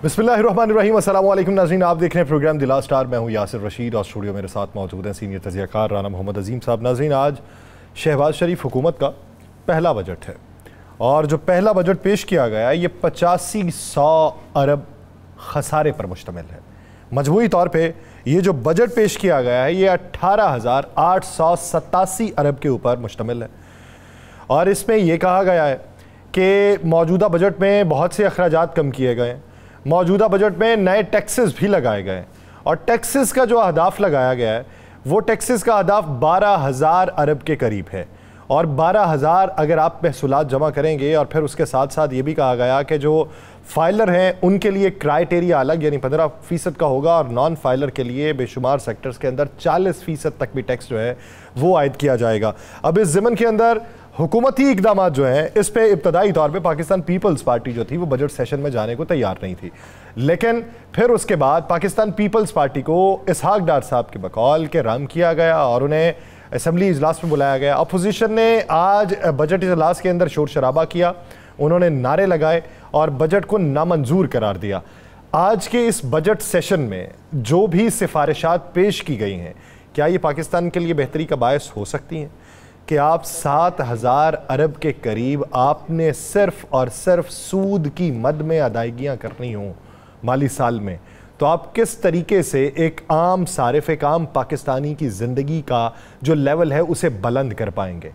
बिस्मिल्लाहिर्रहमानिर्रहीम। अस्सलाम वालेकुम नाज़रीन, आप देख रहे हैं प्रोग्राम द लास्ट आवर। मैं हूं यासिर रशीद और स्टूडियो मेरे साथ मौजूद हैं सीनियर तज़कियाकार राना मोहम्मद अजीम साहब। नाज़रीन, आज शहबाज शरीफ हुकूमत का पहला बजट है और जो पहला बजट पेश किया गया है ये 8500 अरब खसारे पर मुश्तमिल है। मजमूई तौर पर ये जो बजट पेश किया गया है ये 18,887 अरब के ऊपर मुश्तमिल है और इसमें यह कहा गया है कि मौजूदा बजट में बहुत से अखराजात कम किए गए हैं। मौजूदा बजट में नए टैक्सेस भी लगाए गए और टैक्सेस का जो अहदाफ लगाया गया है वो टैक्सेस का अहदाफ 12,000 अरब के करीब है और 12,000 अगर आप महसूलात जमा करेंगे और फिर उसके साथ साथ ये भी कहा गया कि जो फाइलर हैं उनके लिए क्राइटेरिया अलग यानी 15% का होगा और नॉन फाइलर के लिए बेशुमार सेक्टर्स के अंदर 40% तक भी टैक्स जो है वो आयद किया जाएगा। अब इस ज़मन के अंदर हुकूमती इक़दाम जो हैं इस पे इब्तदाई तौर पे पाकिस्तान पीपल्स पार्टी जो थी वो बजट सेशन में जाने को तैयार नहीं थी, लेकिन फिर उसके बाद पाकिस्तान पीपल्स पार्टी को इसहाक डार साहब के बकौल के राम किया गया और उन्हें असम्बली इजलास में बुलाया गया। अपोजिशन ने आज बजट इजलास के अंदर शोर शराबा किया, उन्होंने नारे लगाए और बजट को नामंजूर करार दिया। आज के इस बजट सेशन में जो भी सिफारिशात पेश की गई हैं क्या ये पाकिस्तान के लिए बेहतरी का बायस हो सकती हैं कि आप 7,000 अरब के करीब आपने सिर्फ और सिर्फ सूद की मद में अदायगियाँ करनी हों माली साल में, तो आप किस तरीके से एक आम सारिफ काम पाकिस्तानी की ज़िंदगी का जो लेवल है उसे बुलंद कर पाएंगे।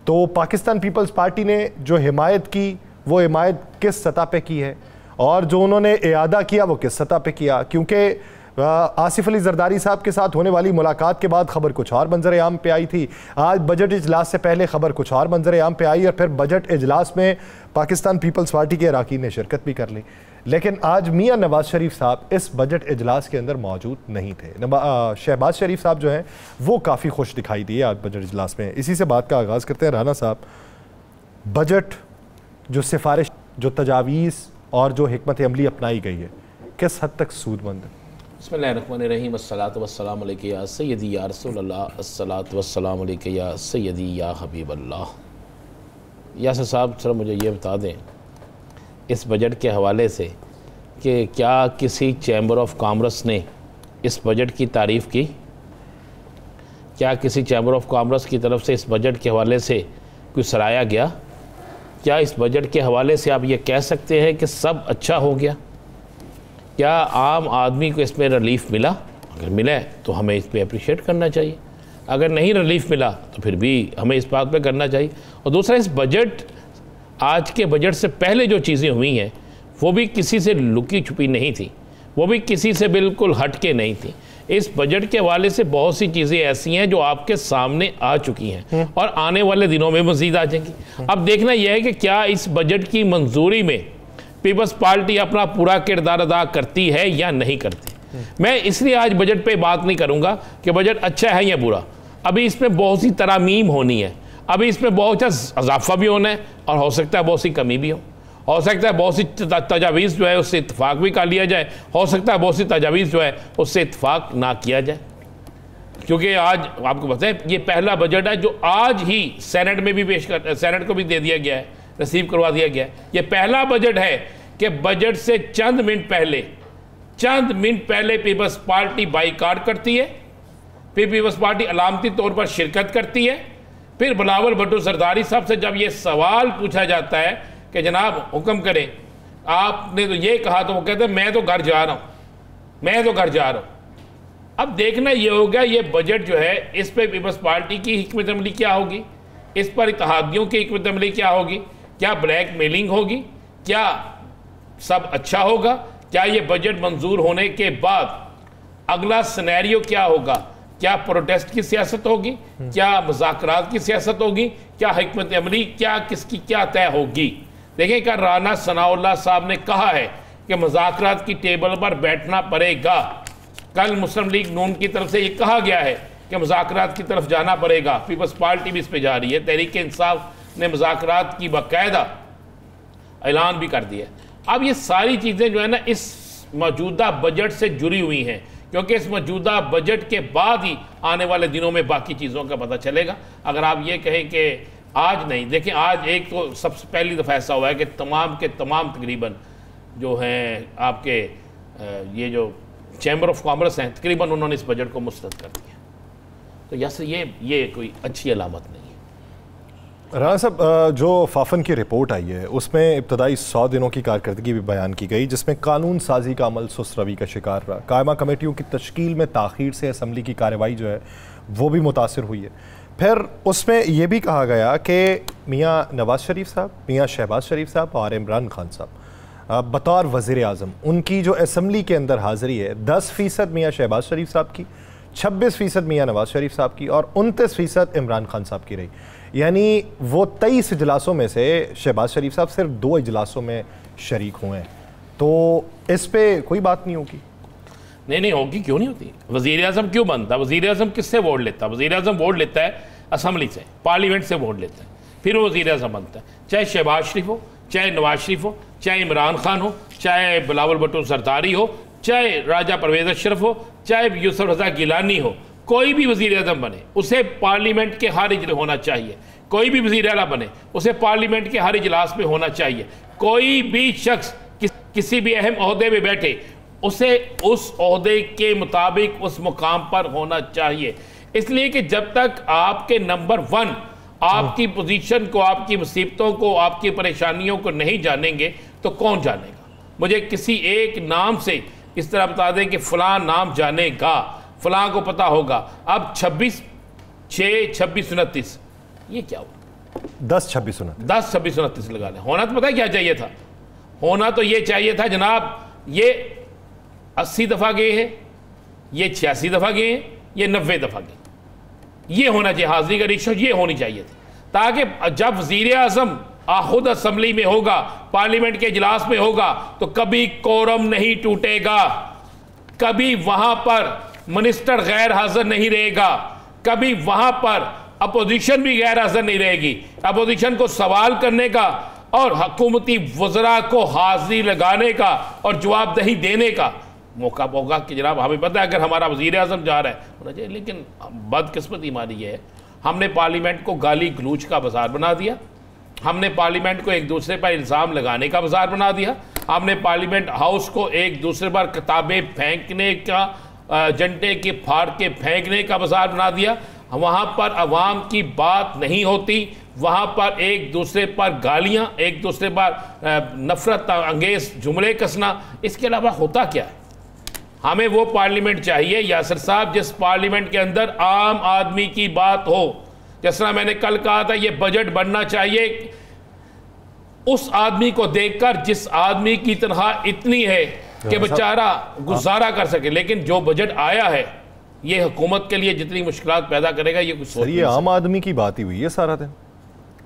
तो पाकिस्तान पीपल्स पार्टी ने जो हिमायत की वो हिमायत किस सतह पे की है और जो उन्होंने इयादा किया वो किस सतह पे किया, क्योंकि आसिफ अली जरदारी साहब के साथ होने वाली मुलाकात के बाद खबर कुछ और मंजर आम पे आई थी। आज बजट इजलास से पहले खबर कुछ और मंजर आम पे आई और फिर बजट इजलास में पाकिस्तान पीपल्स पार्टी के अरकान ने शिरकत भी कर ली, लेकिन आज मियां नवाज शरीफ साहब इस बजट इजलास के अंदर मौजूद नहीं थे। शहबाज शरीफ साहब जो हैं वो काफ़ी खुश दिखाई दिए आज बजट इजलास में। इसी से बात का आगाज़ करते हैं। राना साहब, बजट जो सिफारिश, जो तजावीज़ और जो हिकमत अमली अपनाई गई है किस हद तक सूदमंद है? बिस्मिल्लाहिर्रहमानिर्रहीम, अस्सलातु वस्सलामु अलैका या सय्यदी या रसूलल्लाह, अस्सलातु वस्सलामु अलैका या सय्यदी या हबीबल्लाह। यासिर साहब, सर मुझे ये बता दें इस बजट के हवाले से कि क्या किसी चैम्बर ऑफ कॉमर्स ने इस बजट की तारीफ़ की? क्या किसी चैम्बर ऑफ कॉमर्स की तरफ से इस बजट के हवाले से कुछ सराहा गया? क्या इस बजट के हवाले से आप ये कह सकते हैं कि सब अच्छा हो गया? क्या आम आदमी को इसमें रिलीफ मिला? अगर मिला है तो हमें इस पर अप्रिशिएट करना चाहिए, अगर नहीं रिलीफ मिला तो फिर भी हमें इस बात पे करना चाहिए। और दूसरा, इस बजट, आज के बजट से पहले जो चीज़ें हुई हैं वो भी किसी से लुकी छुपी नहीं थी, वो भी किसी से बिल्कुल हट के नहीं थी। इस बजट के हवाले से बहुत सी चीज़ें ऐसी हैं जो आपके सामने आ चुकी हैं और आने वाले दिनों में मज़ीद आ जाएंगी। अब देखना यह है कि क्या इस बजट की मंजूरी में पीपल्स पार्टी अपना पूरा किरदार अदा करती है या नहीं करती। मैं इसलिए आज बजट पे बात नहीं करूंगा कि बजट अच्छा है या बुरा। अभी इसमें बहुत सी तरामीम होनी है, अभी इसमें बहुत सा इजाफा भी होना है और हो सकता है बहुत सी कमी भी हो सकता है बहुत सी तजावीज़ जो है उससे इत्तफाक भी कर लिया जाए, हो सकता है बहुत सी तजावीज़ जो है उससे इत्तफाक ना किया जाए। क्योंकि आज आपको पता है ये पहला बजट है जो आज ही सेनेट में भी सेनेट को भी दे दिया गया है, रिसीव करवा दिया गया है। ये पहला बजट है कि बजट से चंद मिनट पहले पीपल्स पार्टी बाइकाट करती है, फिर पीपल्स पार्टी अलामती तौर पर शिरकत करती है, फिर बिलावल भुट्टो जरदारी साहब से जब ये सवाल पूछा जाता है कि जनाब हुक्म करें, आपने तो ये कहा, तो वो कहते हैं मैं तो घर जा रहा हूँ। अब देखना ये होगा ये बजट जो है इस पर पीपल्स पार्टी की हिकमत अमली क्या होगी, इस पर इत्तेहादियों की हिकमत अमली क्या होगी, क्या ब्लैक मेलिंग होगी, क्या सब अच्छा होगा, क्या ये बजट मंजूर होने के बाद अगला सिनेरियो क्या होगा, क्या प्रोटेस्ट की सियासत होगी, क्या मुज़ाकरात की सियासत होगी, क्या हिकमत अमली क्या किसकी क्या तय होगी। देखिए कल राना सनाउल्लाह साहब ने कहा है कि मुज़ाकरात की टेबल पर बैठना पड़ेगा। कल मुस्लिम लीग नून की तरफ से ये कहा गया है कि मुज़ाकरात की तरफ जाना पड़ेगा, पीपल्स पार्टी भी इस पर जा रही है, तहरीक इंसाफ ने मुज़ाकरात की बाकायदा ऐलान भी कर दिया। अब ये सारी चीज़ें जो है ना इस मौजूदा बजट से जुड़ी हुई हैं, क्योंकि इस मौजूदा बजट के बाद ही आने वाले दिनों में बाकी चीज़ों का पता चलेगा। अगर आप ये कहें कि आज नहीं, देखें आज एक तो सबसे पहली दफ़ा ऐसा हुआ है कि तमाम के तमाम तकरीबन जो हैं आपके ये जो चैम्बर ऑफ कॉमर्स हैं, तकरीबन उन्होंने इस बजट को मुस्तरद कर दिया। तो यस ये कोई अच्छी अलामत नहीं है। राणा साहब, जो फाफन की रिपोर्ट आई है उसमें इब्तदाई 100 दिनों की कारकर्दगी भी बयान की गई, जिसमें कानून साजी का अमल सुस्त रवि का शिकार रहा। कायमा कमेटियों की तश्कील में ताख़ीर से असम्बली की कार्रवाई जो है वो भी मुतासिर हुई है। फिर उसमें यह भी कहा गया कि मियाँ नवाज शरीफ साहब, मियाँ शहबाज शरीफ साहब और इमरान खान साहब बतौर वज़ीर आज़म, उनकी जो असम्बली के अंदर हाज़िरी है 10% मियाँ शहबाज शरीफ साहब की, 26% मियाँ नवाज शरीफ साहब की और 29% इमरान खान साहब की रही। यानी वो 23 इजलासों में से शहबाज शरीफ साहब सिर्फ 2 इजलासों में शरीक हुए हैं। तो इस पे कोई बात नहीं होगी? नहीं होगी, क्यों नहीं होती? वज़ीर आज़म क्यों बनता? वज़ीर आज़म किससे वोट लेता? वज़ीर आज़म वोट लेता है असम्बली से, पार्लियामेंट से वोट लेता है, फिर वो वज़ीर आज़म बनता है। चाहे शहबाज शरीफ हो, चाहे नवाज शरीफ हो, चाहे इमरान खान हो, चाहे बिलावल भुट्टो सरदारी हो, चाहे राजा परवेज़ अशरफ हो, चाहे यूसुफ रज़ा गिलानी हो, कोई भी वज़ीर आज़म बने उसे पार्लियामेंट के हर इजलास होना चाहिए। कोई भी वज़ीर आला बने उसे पार्लियामेंट के हर इजलास में होना चाहिए। कोई भी शख्स किसी भी अहम ओहदे में बैठे उसे उस ओहदे के मुताबिक उस मुकाम पर होना चाहिए। इसलिए कि जब तक आपके नंबर 1 आपकी पोजीशन को, आपकी मुसीबतों को, आपकी परेशानियों को नहीं जानेंगे तो कौन जानेगा? मुझे किसी एक नाम से इस तरह बता दें कि फ़लाँ नाम जानेगा, फ़लाँ को पता होगा। अब 26/6/26/29 ये क्या हुआ? 10/26/29 लगा लें। होना तो पता है क्या चाहिए था? होना तो ये चाहिए था जनाब, ये 80 दफ़ा गए हैं, ये 86 दफ़ा गए हैं, ये 90 दफ़ा गए। ये होना चाहिए, हाजिरी का रेशो ये होनी चाहिए थी, ताकि जब वज़ीर आज़म खुद असम्बली में होगा, पार्लियामेंट के इजलास में होगा, तो कभी कोरम नहीं टूटेगा, कभी वहां पर मिनिस्टर गैर हाजिर नहीं रहेगा, कभी वहां पर अपोजिशन भी गैर हाजिर नहीं रहेगी। अपोजिशन को सवाल करने का और हुकूमती वज़रा को हाजिरी लगाने का और जवाबदही देने का मौका होगा कि जनाब हमें पता है अगर हमारा वज़ीर आज़म जा रहा है होना चाहिए। लेकिन बदकिस्मती हमारी ये है, हमने पार्लियामेंट को गाली गलूच का बाजार बना दिया, हमने पार्लियामेंट को एक दूसरे पर इल्ज़ाम लगाने का बाजार बना दिया, हमने पार्लियामेंट हाउस को एक दूसरे पर किताबें फेंकने का, जंटे के फाड़ के फेंकने का बाजार बना दिया। वहाँ पर अवाम की बात नहीं होती, वहाँ पर एक दूसरे पर गालियाँ, एक दूसरे पर नफरत अंगेज जुमले कसना, इसके अलावा होता क्या है? हमें वो पार्लियामेंट चाहिए यासिर साहब जिस पार्लियामेंट के अंदर आम आदमी की बात हो। जिस तरह मैंने कल कहा था, ये बजट बनना चाहिए उस आदमी को देखकर जिस आदमी की तनख्वाह इतनी है कि बेचारा गुजारा कर सके। लेकिन जो बजट आया है ये हुकूमत के लिए जितनी मुश्किलात पैदा करेगा, ये कुछ सोच ये आम आदमी की बात ही हुई है सारा दिन।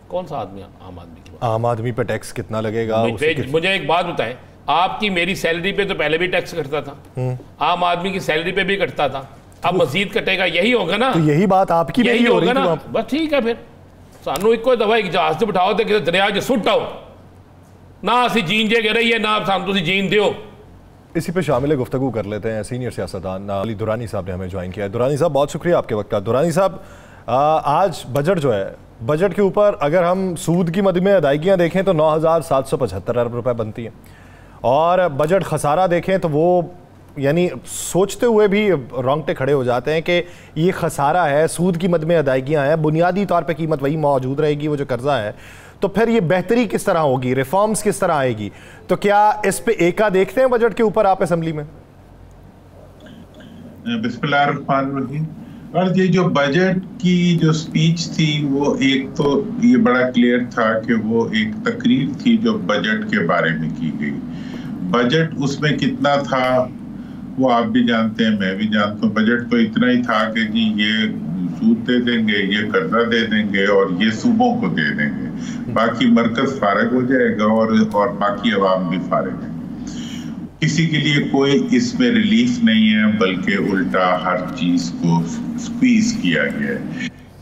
कौन सा आदमी? आम आदमी की बात। आम आदमी पे टैक्स कितना लगेगा? मुझे एक बात बताएं, आपकी मेरी सैलरी पे तो पहले भी टैक्स कटता था, आम आदमी की सैलरी पे भी कटता था, अब मजीद कटेगा। यही होगा ना? तो यही बात आपकी भी यही होगा ना? बस ठीक है, फिर सानू एको दफा एक जहाज से बिठाओ तो किसी दरिया च सुट आओ ना, असी जीन जे रहीए ना सानू तुसीं जीन दियो। इसी पे शामिल गुफ्तगू कर लेते हैं सीनियर सियासतदान अली दुरानी साहब ने हमें ज्वाइन किया है। दुरानी साहब बहुत शुक्रिया आपके वक्त का। दुरानी साहब, आज बजट जो है, बजट के ऊपर अगर हम सूद की मद में अदायगियाँ देखें तो 9,775 अरब रुपए बनती हैं, और बजट खसारा देखें तो वो यानी सोचते हुए भी रोंगटे खड़े हो जाते हैं कि ये खसारा है, सूद की मद में अदायगियाँ हैं, बुनियादी तौर पे कीमत वही मौजूद रहेगी, वो जो कर्जा है, तो फिर ये बेहतरी किस तरह होगी, रिफॉर्म्स किस तरह आएगी? तो क्या इस पे एका देखते हैं बजट के ऊपर आप असेंबली में? बिस्मिल्लाहिर्रहमानिर्रहीम। और ये जो बजट की जो स्पीच थी वो एक तो ये बड़ा क्लियर था कि वो एक तकरीर थी जो बजट के बारे में की गई। बजट उसमें कितना था वो आप भी जानते हैं, मैं भी जानता हूँ। बजट तो इतना ही था कि जी ये सूद दे देंगे, ये कर्जा दे देंगे और ये सूबों को दे देंगे, बाकी मरकज फारिग हो जाएगा और बाकी अवाम भी फारिग है। किसी के लिए कोई इसमें रिलीफ नहीं है, बल्कि उल्टा हर चीज को स्क्वीज किया गया है।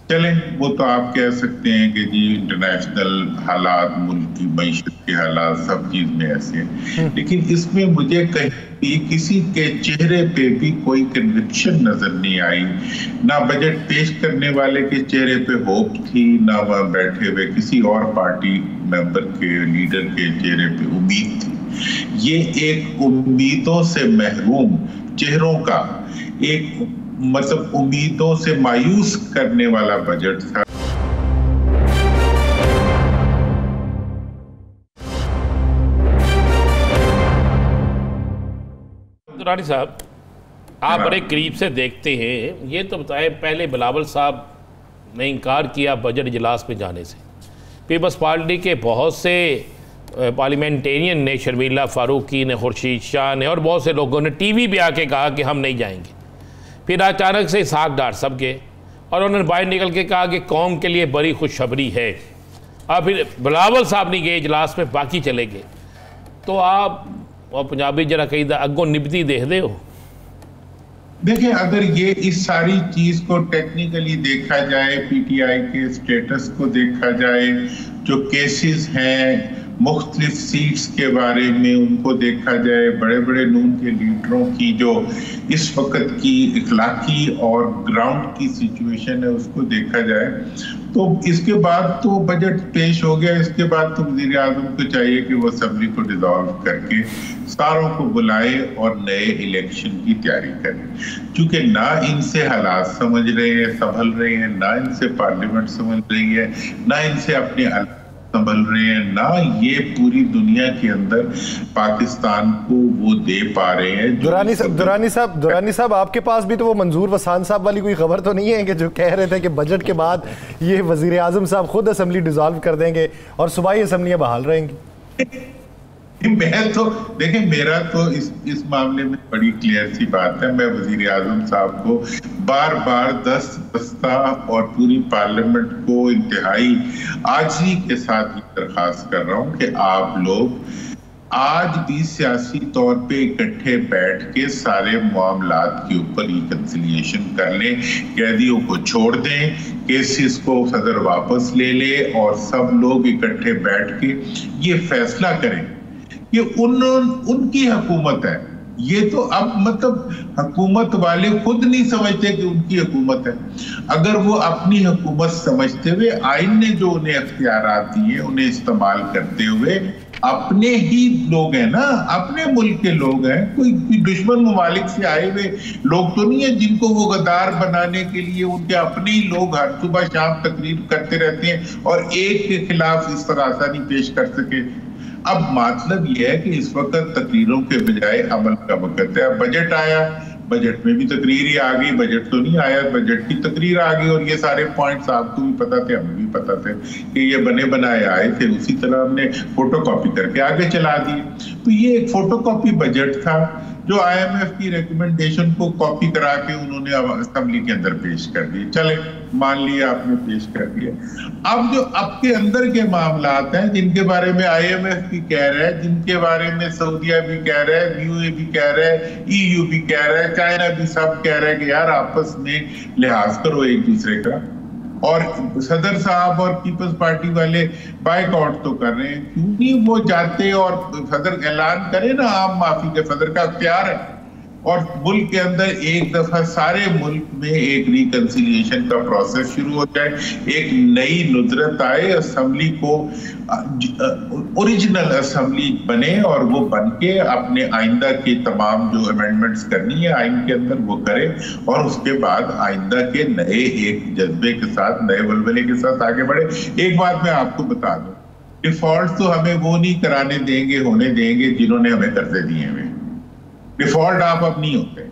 चलें, वो तो आप कह सकते हैं कि जी इंटरनेशनल हालात, मुल्क की मईशत के हालात, सब चीज में ऐसे हैं, लेकिन इसमें मुझे कहीं किसी के चेहरे पे भी कोई कन्विक्शन नजर नहीं आई। ना बजट पेश करने वाले के चेहरे पे होप थी, ना वह बैठे हुए किसी और पार्टी मेंबर के, लीडर के चेहरे पे उम्मीद थी। ये एक उम्मीदों से महरूम चेहरों का, एक मतलब उम्मीदों से मायूस करने वाला बजट था। दुरानी साहब, आप बड़े करीब से देखते हैं, ये तो बताएं, पहले बिलावल साहब ने इनकार किया बजट इजलास में जाने से, पीपल्स पार्टी के बहुत से पार्लियामेंटेरियन ने, शर्मिला फारूकी ने, खुर्शीद शाह ने और बहुत से लोगों ने टीवी पे आके कहा कि हम नहीं जाएंगे। फिर अचानक से इसहाक डार सब गए और उन्होंने बाहर निकल के कहा कि कौम के लिए बड़ी खुशखबरी है। और फिर बिलावल साहब नहीं गए इजलास में, बाकी चले गए। तो आप और पंजाबी जरा कही अगों निभती देखते हो? देखिए, अगर ये इस सारी चीज को टेक्निकली देखा जाए, पीटीआई के स्टेटस को देखा जाए, जो केसेस हैं मुख्तलिफ सीट्स के बारे में उनको देखा जाए, बड़े बड़े नून के लीडरों की जो इस वक्त की इखलाकी और ग्राउंड की सिचुएशन है उसको देखा जाए, तो इसके बाद तो बजट पेश हो गया। इसके बाद तो वज़ीर आज़म को चाहिए कि वो असेंबली को डिसॉल्व करके सारों को बुलाए और नए इलेक्शन की तैयारी करें। क्योंकि ना इनसे हालात समझ रहे हैं, संभल रहे हैं, ना इनसे पार्लियामेंट समझ रही है, ना इनसे अपने संभल रहे हैं, ना ये पूरी दुनिया के अंदर पाकिस्तान को वो दे पा रहे हैं। दुरानी साहब, आपके पास भी तो वो मंजूर वसान साहब वाली कोई खबर तो नहीं है कि जो कह रहे थे कि बजट के बाद ये वजीर आजम साहब खुद असेंबली डिसॉल्व कर देंगे और सुबह ही असेंबलियां बहाल रहेंगी? मैं तो देखें, मेरा तो इस मामले में बड़ी क्लियर सी बात है। मैं वजीर आजम साहब को बार बार दस्ता और पूरी पार्लियामेंट को इंतहाई आजिज़ी के साथ दरखास्त कर रहा हूं कि आप लोग आज भी सियासी तौर पे इकट्ठे बैठ के सारे मामलात के ऊपर रिकंसिलिएशन कर लें, कैदियों को छोड़ दें, केसेस को सदर वापस ले ले और सब लोग इकट्ठे बैठ के ये फैसला करें कि उनकी हुकूमत है। ये तो अब मतलब हुकूमत वाले खुद नहीं समझते कि उनकी हुकूमत है। अगर वो अपनी हुकूमत समझते हुए आइन ने जो उन्हें अख्तियारात दिए उन्हें इस्तेमाल करते हुए, अपने ही लोग हैं ना, अपने मुल्क के लोग हैं, कोई दुश्मन ममालिक से आए हुए लोग तो नहीं है जिनको वो गद्दार बनाने के लिए उनके अपने ही लोग हर सुबह शाम तकरीर करते रहते हैं और एक के खिलाफ इस तरह नहीं पेश कर सके। अब मतलब यह है कि इस वक्त तकरीरों के बजाय अमल का वक्त है। अब बजट आया, बजट में भी तकरीर ही आ गई, बजट तो नहीं आया, बजट की तकरीर आ गई और ये सारे पॉइंट्स आपको भी पता थे, हमें भी पता थे कि ये बने बनाए आए थे, उसी तरह हमने फोटोकॉपी करके आगे चला दिए। तो ये एक फोटोकॉपी बजट था जो IMF की रिकमेंडेशन को कॉपी करा के उन्होंने असेंबली के अंदर पेश कर दिए। चले, मान लिया आपने पेश कर दिया। अब जो आपके अंदर के मामलात हैं जिनके बारे में IMF भी कह रहा है, जिनके बारे में सऊदीया भी कह रहा है, UAE भी कह रहा है, EU भी कह रहा है, चाइना भी सब कह रहा है कि यार आपस में लिहाज करो एक दूसरे का, और सदर साहब और पीपल्स पार्टी वाले बाइकआउट तो कर रहे हैं, क्यों नहीं वो जाते और सदर ऐलान करे ना आम माफी के, सदर का अख्तियार है, और मुल्क के अंदर एक दफा सारे मुल्क में एक रिकंसिलिएशन का प्रोसेस शुरू हो जाए, एक नई नुजरत आए, असेंबली को ओरिजिनल असेंबली बने और वो बन के अपने आइंदा के तमाम जो अमेंडमेंट्स करनी है आइन के अंदर वो करे, और उसके बाद आइंदा के नए एक जज्बे के साथ, नए वलवले के साथ आगे बढ़े। एक बात मैं आपको बता दूं, डिफॉल्ट तो हमें वो नहीं कराने देंगे, होने देंगे जिन्होंने हमें कर्जे दिए हुए। डिफॉल्ट आप अब नहीं होते,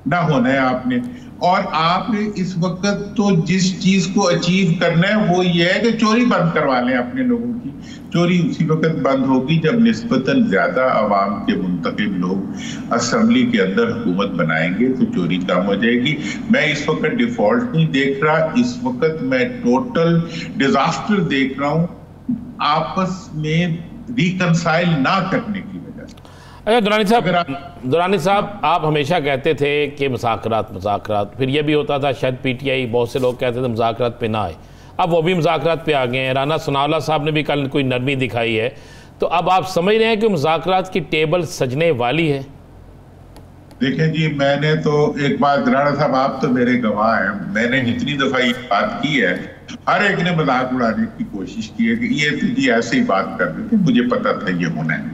ना होना है आपने। और आप इस वक्त तो जिस चीज को अचीव करना है वो ये है कि चोरी बंद करवा लें अपने लोगों की। चोरी उसी वक्त बंद होगी जब निस्बतन ज्यादा अवाम के मुंतखब लोग असेंबली के अंदर हुकूमत बनाएंगे तो चोरी कम हो जाएगी। मैं इस वक्त डिफॉल्ट नहीं देख रहा, इस वक्त मैं टोटल डिजास्टर देख रहा हूं आपस में रिकंसाइल ना करने की। अच्छा दुरानी साहब, आप हमेशा कहते थे कि मुज़ाकरात, फिर यह भी होता था शायद PTI बहुत से लोग कहते थे मुज़ाकरात पे ना आए, अब वो भी मुज़ाकरात पे आ गए हैं। राना सनाउल्लाह साहब ने भी कल कोई नरमी दिखाई है, तो अब आप समझ रहे हैं कि मुज़ाकरात की टेबल सजने वाली है? देखें जी, मैंने तो एक बात, राणा साहब आप तो मेरे गवाह हैं, मैंने जितनी दफा ये बात की है हर एक ने मजाक उड़ाने की कोशिश की है कि ये तो जी ऐसे ही बात कर रहे थे, मुझे पता था ये होना है।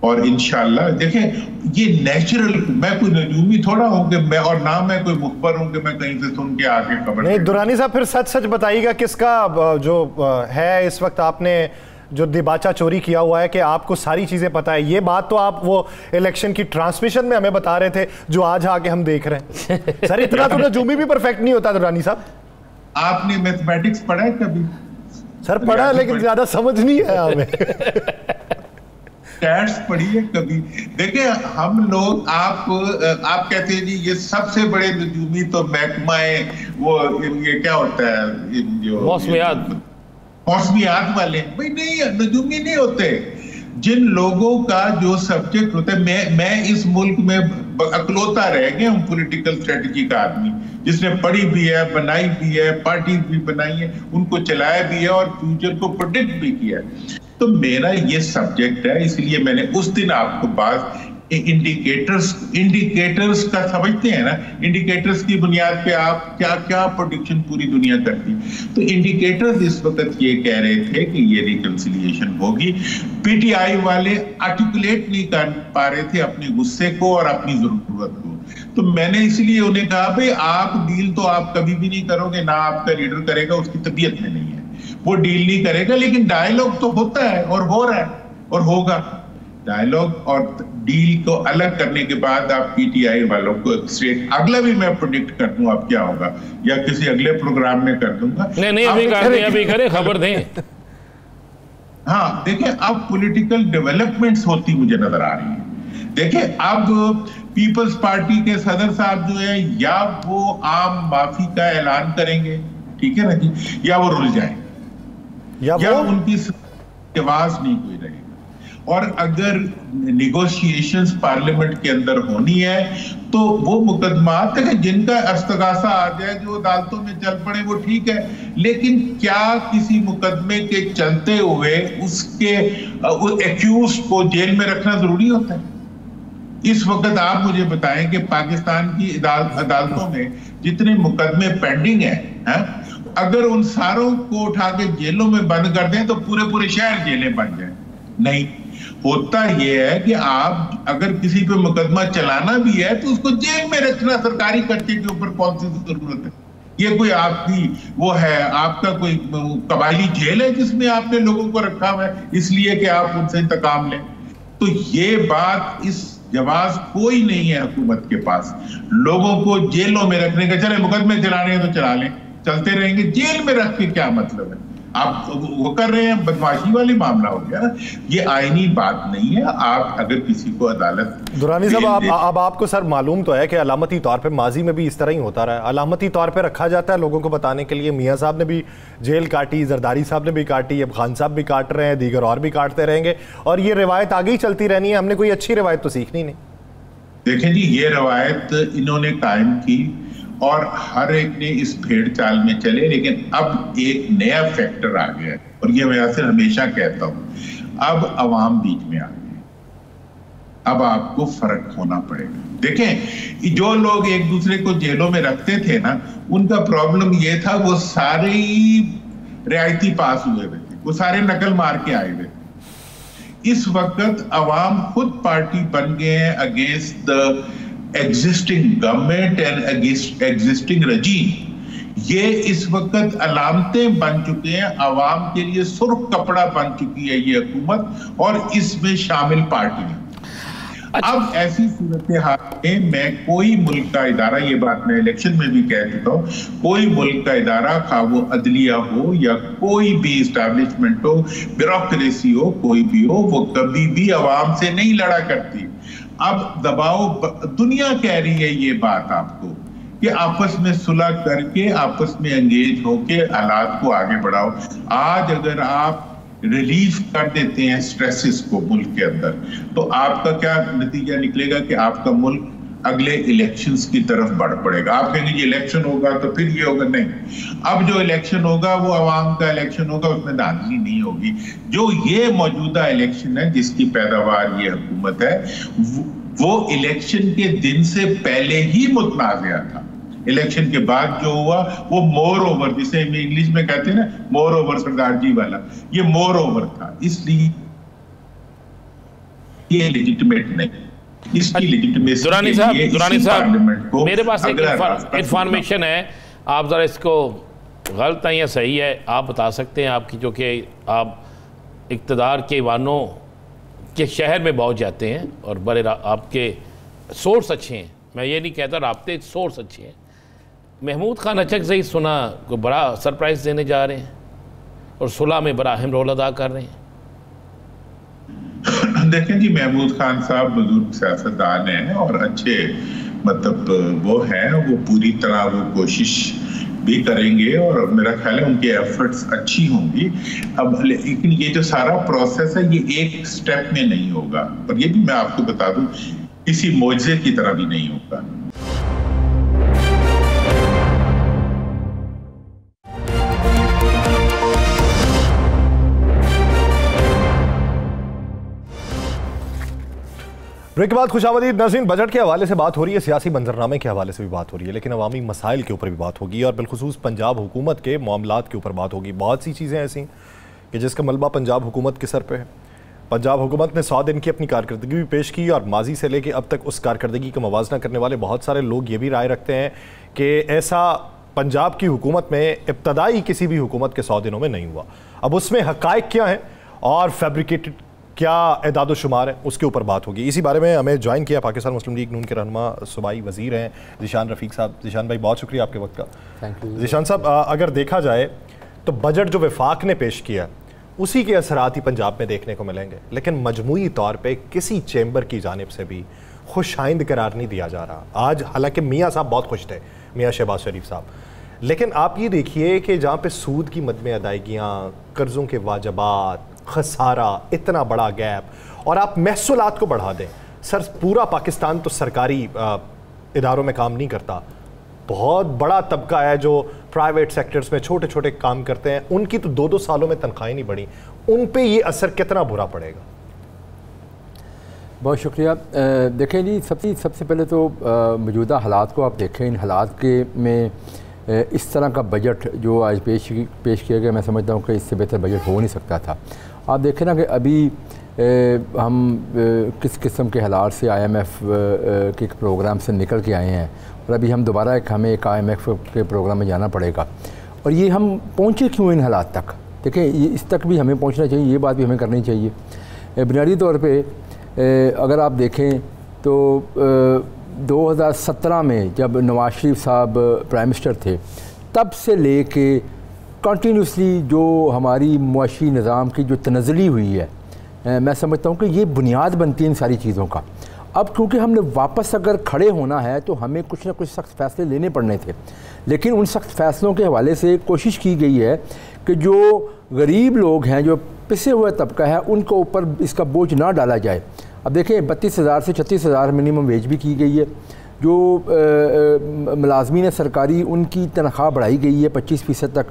और इंशाल्लाह देखें ये नेचुरल, मैं कोई नजूमी थोड़ा हूं कि मैं, और ना मैं कोई मुखबर हूं कि मैं कहीं से सुन के आके खबर नहीं। दुरानी साहब फिर सच सच बताइएगा किसका जो है इस वक्त आपने जो दिबाचा चोरी किया हुआ है, कि आपको सारी चीजें पता है। ये बात तो आप वो इलेक्शन की ट्रांसमिशन में हमें बता रहे थे जो आज आके हम देख रहे हैं। सर इतना तो नजूमी भी परफेक्ट नहीं होता दुरानी साहब। आपने मैथमेटिक्स पढ़ा है कभी? सर पढ़ा है लेकिन ज्यादा समझ नहीं है हमें। स्टैट्स पढ़ी है कभी? देखिए हम लोग, आप कहते हैं जी ये सबसे बड़े नजूमी तो महकमा है, वो ये क्या होता है जो मौसमियात वाले, भाई नहीं, नजूमी नहीं होते। जिन लोगों का जो सब्जेक्ट होता है, मैं इस मुल्क में अकलौता रह गया हूँ पॉलिटिकल स्ट्रेटजी का आदमी जिसने पढ़ी भी है, बनाई भी है, पार्टी भी बनाई है, उनको चलाया भी है और फ्यूचर को प्रोडिक्ट भी किया है। तो मेरा ये सब्जेक्ट है, इसलिए मैंने उस दिन आपको बात इंडिकेटर्स का समझते हैं ना, इंडिकेटर्स की बुनियाद पे आप क्या क्या प्रोडिक्शन पूरी दुनिया करती। तो इंडिकेटर्स इस वक्त ये कह रहे थे कि ये रिकंसिलिएशन होगी। पीटीआई वाले आर्टिकुलेट नहीं कर पा रहे थे अपने गुस्से को और अपनी जरूरत को। तो मैंने इसलिए उन्हें कहा भाई आप डील तो आप कभी भी नहीं करोगे, ना आपका लीडर करेगा, उसकी तबीयत में नहीं है, वो डील नहीं करेगा, लेकिन डायलॉग तो होता है और हो रहा है और होगा। डायलॉग और डील को अलग करने के बाद आप पीटीआई वालों को स्ट्रेट, अगला भी मैं प्रोडिक्ट कर दूं आप क्या होगा, या किसी अगले प्रोग्राम में कर दूंगा। नहीं अभी करें, खबर दें। हाँ देखिए, अब पॉलिटिकल डेवलपमेंट्स होती मुझे नजर आ रही है। देखिए अब पीपल्स पार्टी के सदर साहब जो है, या वो आम माफी का ऐलान करेंगे, ठीक है ना जी, या वो रुल जाए, या उनकी आवाज नहीं कोई रहेगी। और अगर निगोशिएशंस पार्लियामेंट के अंदर होनी है तो वो मुकदमात है जिनका अस्तगासा आ जाए, जो अदालतों में चल पड़े, वो ठीक है। लेकिन क्या किसी मुकदमे के चलते हुए उसके एक्यूज को जेल में रखना जरूरी होता है? इस वक्त आप मुझे बताएं कि पाकिस्तान की अदालतों में जितने मुकदमे पेंडिंग हैं, अगर उन सारों को उठा के जेलों में बंद कर दें तो पूरे शहर जेलें बन जाएं। नहीं, होता यह है कि आप अगर किसी पे मुकदमा चलाना भी है तो उसको जेल में रखना, सरकारी खर्चे के ऊपर कौन सी जरूरत है? ये कोई आपकी वो है, आपका कोई कबायली जेल है जिसमें आपने लोगों को रखा हुआ है इसलिए कि आप उनसे इंतकाम लें? तो ये बात, इस जवाब कोई नहीं है हुकूमत के पास लोगों को जेलों में रखने का। चले मुकदमे चलाने हैं तो चला लें, चलते रहेंगे, जेल में रख के क्या मतलब है? आप वो कर रहे हैं, बदमाशी वाली मामला हो गया। ये आईनी बात नहीं है। आप अगर किसी को अदालत, दुरानी साहब अब आपको सर मालूम तो है कि अलामती तौर पे माजी में भी इस तरह ही होता रहा है, अलामती तौर पे रखा जाता है लोगों को बताने के लिए। मियाँ साहब ने भी जेल काटी, जरदारी साहब ने भी काटी, अब खान साहब भी काट रहे हैं, दीगर और भी काटते रहेंगे, और ये रिवायत आगे ही चलती रहनी है। हमने कोई अच्छी रिवायत तो सीखनी नहीं। देखें जी, ये रवायत इन्होंने कायम की और हर एक ने इस भेड़ चाल में चले, लेकिन अब एक नया फैक्टर आ गया है, और ये मैं ऐसे हमेशा कहता हूं, अब अवाम बीच में आ गई। अब आपको फर्क होना पड़ेगा। देखें, जो लोग एक दूसरे को जेलों में रखते थे ना, उनका प्रॉब्लम ये था, वो सारे ही रियायती पास हुए हुए थे, वो सारे नकल मार के आए हुए। इस वक्त अवाम खुद पार्टी बन गए हैं against the existing government and existing regime. ये इस वक्त अलामतें बन चुके हैं, अवाम के लिए सुर्ख कपड़ा बन चुकी है ये हुकूमत और इसमें शामिल पार्टियां। अब ऐसी सूरत हाल में मैं कोई मुल्क का इदारा, ये बात मैं इलेक्शन में भी कह चुका हूं, कोई मुल्क का इदारा, खा वो अदलिया हो या कोई भी इस्टेब्लिशमेंट हो, ब्यूरोक्रेसी हो, कोई भी हो, वो कभी भी अवाम से नहीं लड़ा करती। अब दबाव, दुनिया कह रही है ये बात आपको कि आपस में सुलह करके, आपस में एंगेज होके हालात को आगे बढ़ाओ। आज अगर आप रिलीफ कर देते हैं स्ट्रेसेस को मुल्क के अंदर, तो आपका क्या नतीजा निकलेगा कि आपका मुल्क अगले इलेक्शंस की तरफ बढ़ पड़ेगा। आप कहेंगे ये इलेक्शन होगा तो फिर ये होगा, नहीं, अब जो इलेक्शन होगा वो अवाम का इलेक्शन होगा, उसमें धांधली नहीं होगी। जो ये मौजूदा इलेक्शन है जिसकी पैदावार ये हुकूमत है, वो इलेक्शन के दिन से पहले ही मुतनाज़ा था। इलेक्शन के बाद जो हुआ वो मोर ओवर, जिसे हम इंग्लिश में कहते हैं ना, मोर ओवर सरदार जी वाला, ये मोर ओवर था। इसलिए ये लेजिटिमेट नहीं। इसकी लेजिटिमेसी दुरानी साहब मेरे पास एक इंफॉर्मेशन है, आप ज़रा इसको गलत है या सही है आप बता सकते हैं आपकी, जो कि आप इक़्तिदार के वानों के शहर में बहुत जाते हैं और बड़े आपके सोर्स अच्छे हैं, मैं ये नहीं कहता, राब्ते सोर्स अच्छे हैं। महमूद खान अचक से ही सुना को बड़ा सरप्राइज़ देने जा रहे हैं और सुलह में बड़ा अहम रोल अदा कर रहे हैं। देखें जी, महमूद खान साहब बुजुर्ग सियासतदान हैं और अच्छे मतलब वो हैं, वो पूरी तरह वो कोशिश भी करेंगे और मेरा ख्याल है उनकी एफर्ट्स अच्छी होंगी। अब लेकिन ये जो सारा प्रोसेस है ये एक स्टेप में नहीं होगा, और ये भी मैं आपको बता दूं किसी मौजज़े की तरह भी नहीं होगा। ब्रेक के बाद खुशामदीद नाज़रीन, बजट के हवाले से बात हो रही है, सियासी मंजरनामे के हवाले से भी बात हो रही है, लेकिन अवामी मसाइल के ऊपर भी बात होगी और बिलखुसूस पंजाब हुकूमत के मामलात के ऊपर बात होगी। बहुत सी चीज़ें ऐसी कि जिसका मलबा पंजाब हुकूमत के सर पे है। पंजाब हुकूमत ने 100 दिन की अपनी कारकर्दगी भी पेश की और माजी से लेकर अब तक उस कारकर्दगी का मवाजना करने वाले बहुत सारे लोग ये भी राय रखते हैं कि ऐसा पंजाब की हुकूमत में इब्तदाई किसी भी हुकूमत के 100 दिनों में नहीं हुआ। अब उसमें हक़ाइक़ क्या हैं और फैब्रिकेटेड क्या एदाद शुमार है, उसके ऊपर बात होगी। इसी बारे में हमें ज्वाइन किया पाकिस्तान मुस्लिम लीग नून के रहनुमा सूबाई वज़ीर हैं ज़ीशान रफ़ीक साहब। ज़ीशान भाई बहुत शुक्रिया आपके वक्त का। Thank you. ज़ीशान साहब, अगर देखा जाए तो बजट जो वफाक ने पेश किया उसी के असरात ही पंजाब में देखने को मिलेंगे, लेकिन मजमूई तौर पर किसी चैम्बर की जानिब से भी खुशाइंद करार नहीं दिया जा रहा। आज हालांकि मियाँ साहब बहुत खुश थे, मियाँ शहबाज शरीफ साहब, लेकिन आप ये देखिए कि जहाँ पे सूद की मद में अदायगियाँ, कर्ज़ों के वाजबात, खसारा, इतना बड़ा गैप और आप महसूलात को बढ़ा दें। सर, पूरा पाकिस्तान तो सरकारी इदारों में काम नहीं करता, बहुत बड़ा तबका है जो प्राइवेट सेक्टर्स में छोटे छोटे काम करते हैं, उनकी तो 2-2 सालों में तनख्वाहें नहीं बढ़ी। उन पे ये असर कितना बुरा पड़ेगा? बहुत शुक्रिया। देखें जी, सबसे पहले तो मौजूदा हालात को आप देखें। इन हालात के में इस तरह का बजट जो आज पेश किया गया, मैं समझता हूँ कि इससे बेहतर बजट हो नहीं सकता था। आप देखें ना कि अभी हम किस किस्म के हालात से IMF के प्रोग्राम से निकल के आए हैं और अभी हम दोबारा हमें एक IMF के प्रोग्राम में जाना पड़ेगा। और ये हम पहुँचे क्यों इन हालात तक? देखें, ये इस तक भी हमें पहुँचना चाहिए, ये बात भी हमें करनी चाहिए। बुनियादी तौर पर अगर आप देखें तो 2017 में जब नवाज शरीफ साहब प्राइम मिनिस्टर थे, तब से ले के कंटिन्यूसली जो हमारी मुआशी निज़ाम की जो तनज़्ज़ुली हुई है, मैं समझता हूँ कि ये बुनियाद बनती है इन सारी चीज़ों का। अब क्योंकि हमने वापस अगर खड़े होना है तो हमें कुछ ना कुछ सख्त फ़ैसले लेने पड़ने थे, लेकिन उन सख्त फ़ैसलों के हवाले से कोशिश की गई है कि जो गरीब लोग हैं, जो पिसे हुए तबका है, उनके ऊपर इसका बोझ ना डाला जाए। अब देखें, 32,000 से 36,000 मिनिमम वेज भी की गई है। जो मुलाजमीन सरकारी, उनकी तनख्वाह बढ़ाई गई है 25% तक,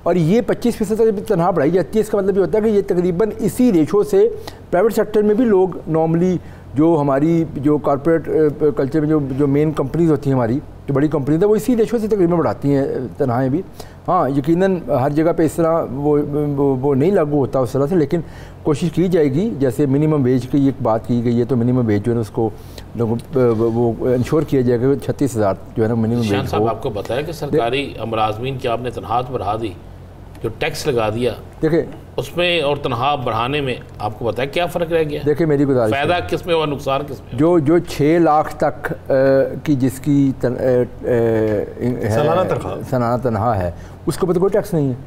और ये 25% तक जब तनख्वाह बढ़ाई जाती है, इसका मतलब ये होता है कि ये तकरीबन इसी रेशो से प्राइवेट सेक्टर में भी लोग नॉर्मली जो हमारी जो कॉर्पोरेट कल्चर में जो मेन कंपनीज होती हैं, हमारी जो बड़ी कंपनीज है, वो इसी रेशो से तकरीबन बढ़ाती हैं तनख्वाहें भी। हाँ, यकीनन हर जगह पे इस तरह वो नहीं लागू होता उस तरह से, लेकिन कोशिश की जाएगी। जैसे मिनिमम वेज की एक बात की गई है, तो मिनिमम वेज जो है ना उसको वो इंश्योर किया जाएगा 36,000 जो है ना मिनिमम वेज हो। आपको बताया कि सरकारी मुलाजमीन की आपने तनख्वाह बढ़ा दी, जो टैक्स लगा दिया, देखिए उसमें और तनख्वाह बढ़ाने में आपको बताया क्या फ़र्क रह गया? देखिए, मेरी गुजारिश, फ़ायदा किस में और नुकसान किस में? जो 6 लाख तक की जिसकी सालाना तनख्वाह है, उसके ऊपर तो कोई टैक्स नहीं है।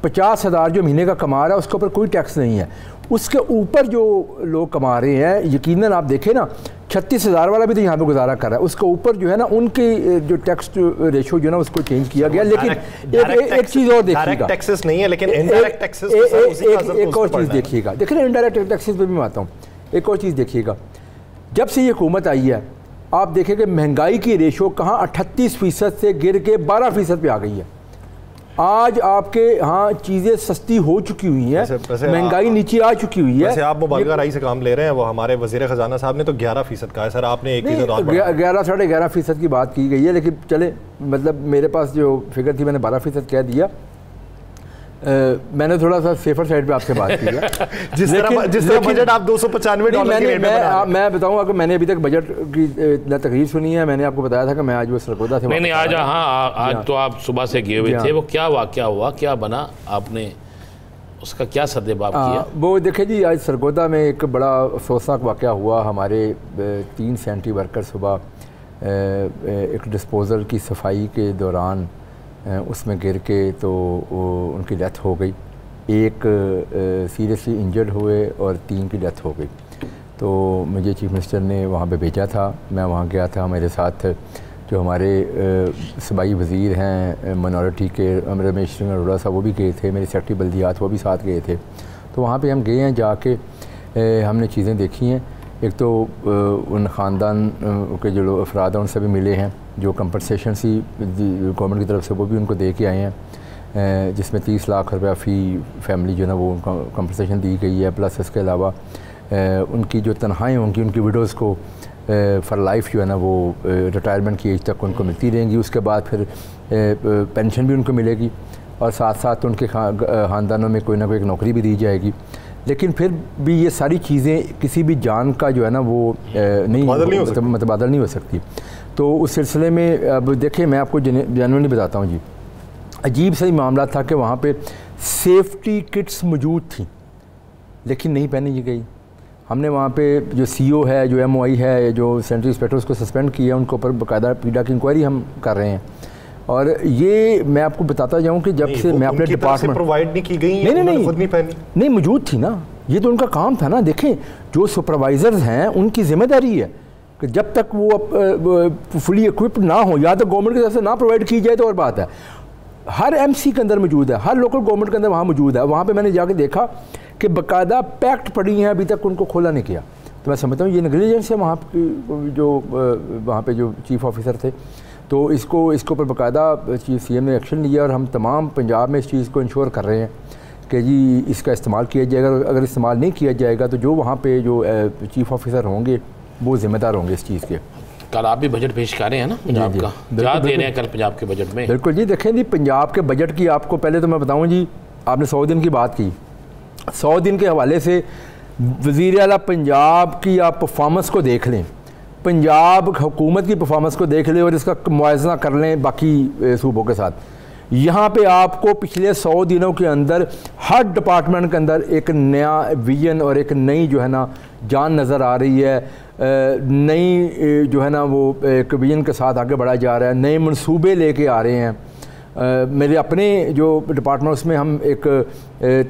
50,000 जो महीने का कमा रहा है, उसके ऊपर कोई टैक्स नहीं है। उसके ऊपर जो लोग कमा रहे हैं, यकीनन आप देखें ना, 36,000 वाला भी तो यहाँ पे गुजारा कर रहा है, उसके ऊपर जो है ना उनके जो टैक्स रेशो जो है ना उसको चेंज किया गया। लेकिन एक चीज़ और देखिएगा, टैक्सेस नहीं है लेकिन इनडायरेक्ट टैक्सेस, एक और चीज़ देखिएगा, देखिए ना, इनडायरेक्ट टैक्सेस पे भी मैं आता हूँ। एक और चीज़ देखिएगा, जब से ये हुकूमत आई है, आप देखें कि महंगाई की रेशो कहाँ 38% से गिर के 12% पे आ गई है। आज आपके यहाँ चीज़ें सस्ती हो चुकी हुई हैं, महंगाई नीचे आ चुकी हुई है। वैसे आप मुबालगा राई से काम ले रहे हैं, वो हमारे वज़ीर ख़जाना साहब ने तो 11% कहा है। सर, आपने 1% और 11-11.5% की बात की गई है, लेकिन चले, मतलब मेरे पास जो फिगर थी मैंने 12% कह दिया। मैंने थोड़ा सा सेफर साइड पे आपसे बात की है। जिस तरह बजट आप $295 के रेट में मैं बताऊंगा कि मैंने अभी तक बजट की तकरीर सुनी है। मैंने आपको बताया था कि मैं आज वो सरगोदा से नहीं आज आज तो आप सुबह से गए हुए थे, वो क्या वाकया हुआ, क्या बना, आपने उसका क्या सद्देबाब किया? वो देखे जी, आज सरगोदा में एक बड़ा अफसोसनाक वाकया हुआ। हमारे 3 सैनिटरी वर्कर सुबह एक डिस्पोज़ल की सफाई के दौरान उसमें गिर के तो उनकी डेथ हो गई। एक सीरियसली इंजर्ड हुए और 3 की डेथ हो गई। तो मुझे चीफ मिनिस्टर ने वहाँ पे भेजा था, मैं वहाँ गया था। मेरे साथ जो हमारे सूबाई वज़ीर हैं माइनॉरिटी के रमेश सिंह अरोड़ा साहब वो भी गए थे, मेरे सेक्रेटरी बल्दियात वो भी साथ गए थे। तो वहाँ पे हम गए हैं, जाके हमने चीज़ें देखी हैं। एक तो उन ख़ानदान के जो अफराद हैं उनसे भी मिले हैं, जो कंपनसेशन सी गवर्नमेंट की तरफ से वो भी उनको दे के आए हैं, जिसमें 30 लाख रुपया फ़ी फैमिली जो है ना वो उनको कंपनसेशन दी गई है। प्लस इसके अलावा उनकी जो तनख्वाहें होंगी उनकी विडोज़ को फॉर लाइफ जो है ना वो रिटायरमेंट की एज तक उनको मिलती रहेंगी। उसके बाद फिर पेंशन भी उनको मिलेगी और साथ साथ उनके ख़ानदानों में कोई ना कोई एक नौकरी भी दी जाएगी। लेकिन फिर भी ये सारी चीज़ें किसी भी जान का जो है ना वो मतबादल नहीं हो सकती। तो उस सिलसिले में अब देखिए, मैं आपको जेन्युइनली बताता हूँ जी, अजीब सा ही मामला था कि वहाँ पे सेफ्टी किट्स मौजूद थी लेकिन नहीं पहनी गई। हमने वहाँ पे जो CEO है, जो MOI है, जो सेंट्रल इंस्पेक्टर, उसको सस्पेंड किया, उनको ऊपर बाकायदा पीडा की इंक्वायरी हम कर रहे हैं। और ये मैं आपको बताता जाऊँ कि जब से मैं अपने डिपार्टमेंट प्रोवाइड नहीं की गई, नहीं खुद नहीं पहनी, नहीं मौजूद थी ना, ये तो उनका काम था ना। देखें, जो सुपरवाइजर्स हैं उनकी जिम्मेदारी है कि जब तक वो फुली इक्विप्ड ना हो, या तो गवर्नमेंट की तरफ से ना प्रोवाइड की जाए तो और बात है। हर MC के अंदर मौजूद है, हर लोकल गवर्नमेंट के अंदर वहाँ मौजूद है। वहाँ पे मैंने जाके देखा कि बाकायदा पैक्ड पड़ी हैं, अभी तक उनको खोला नहीं किया। तो मैं समझता हूँ ये नेग्लिजेंस है वहाँ जो वहाँ पे जो चीफ ऑफिसर थे। तो इसके ऊपर बाकायदा चीफ CM ने एक्शन लिया और हम तमाम पंजाब में इस चीज़ को इंश्योर कर रहे हैं कि जी इसका इस्तेमाल किया जाएगा। अगर इस्तेमाल नहीं किया जाएगा तो जो वहाँ पे जो चीफ ऑफिसर होंगे वो ज़िम्मेदार होंगे इस चीज़ के। कल आप भी बजट पेश कर रहे हैं ना पंजाब का, क्या दे रहे हैं कल पंजाब के बजट में? बिल्कुल जी, देखें जी, पंजाब के बजट की आपको पहले तो मैं बताऊँ जी, आपने 100 दिन की बात की। 100 दिन के हवाले से वज़ीर आला पंजाब की आप परफॉर्मेंस को देख लें, पंजाब हुकूमत की परफॉर्मेंस को देख लें और इसका मुआवजा कर लें बाकी सूबों के साथ। यहाँ पे आपको पिछले 100 दिनों के अंदर हर डिपार्टमेंट के अंदर एक नया विजन और एक नई जो है ना जान नज़र आ रही है। नई जो है ना वो एक विजन के साथ आगे बढ़ा जा रहा है, नए मंसूबे लेके आ रहे हैं। मेरे अपने जो डिपार्टमेंट उसमें हम एक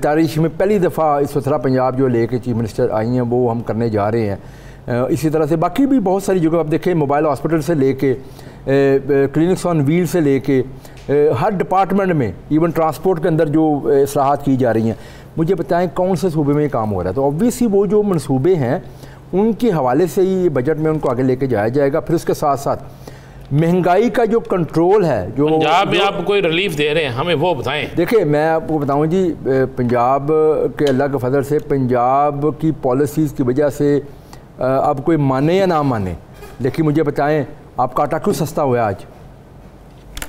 तारीख में पहली दफ़ा इस वतरा पंजाब जो लेके चीफ मिनिस्टर आई हैं वो हम करने जा रहे हैं। इसी तरह से बाकी भी बहुत सारी जगह आप देखें, मोबाइल हॉस्पिटल से लेके क्लिनिक्स ऑन व्हील से लेके हर डिपार्टमेंट में, इवन ट्रांसपोर्ट के अंदर जो इस्लाहात की जा रही हैं। मुझे बताएं कौन से सूबे में ये काम हो रहा है? तो ऑब्वियसली वो जो मनसूबे हैं उनके हवाले से ही बजट में उनको आगे लेके जाया जाएगा। फिर उसके साथ साथ महंगाई का जो कंट्रोल है, जो पंजाब में आप कोई रिलीफ दे रहे हैं, हमें वो बताएं। देखिए, मैं आपको बताऊं जी, पंजाब के अल्लाह के फजल से पंजाब की पॉलिसीज़ की वजह से अब कोई माने या ना माने, लेकिन मुझे बताएं आपका आटा क्यों सस्ता हुआ आज?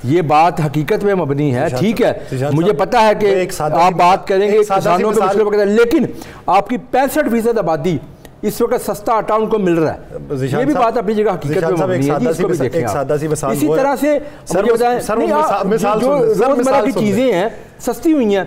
ये बात हकीकत में मबनी है, ठीक है। मुझे पता है कि आप बात करेंगे किसानों के मुश्किल वगैरह, लेकिन आपकी 65% आबादी इस वक्त सस्ता आटा उनको मिल रहा है। ये भी बात अपनी जगह हकीकत में मबनी है, इसको भी देखें आप। इसी तरह से जो रोजमर्रा की चीजें हैं सस्ती हुई हैं,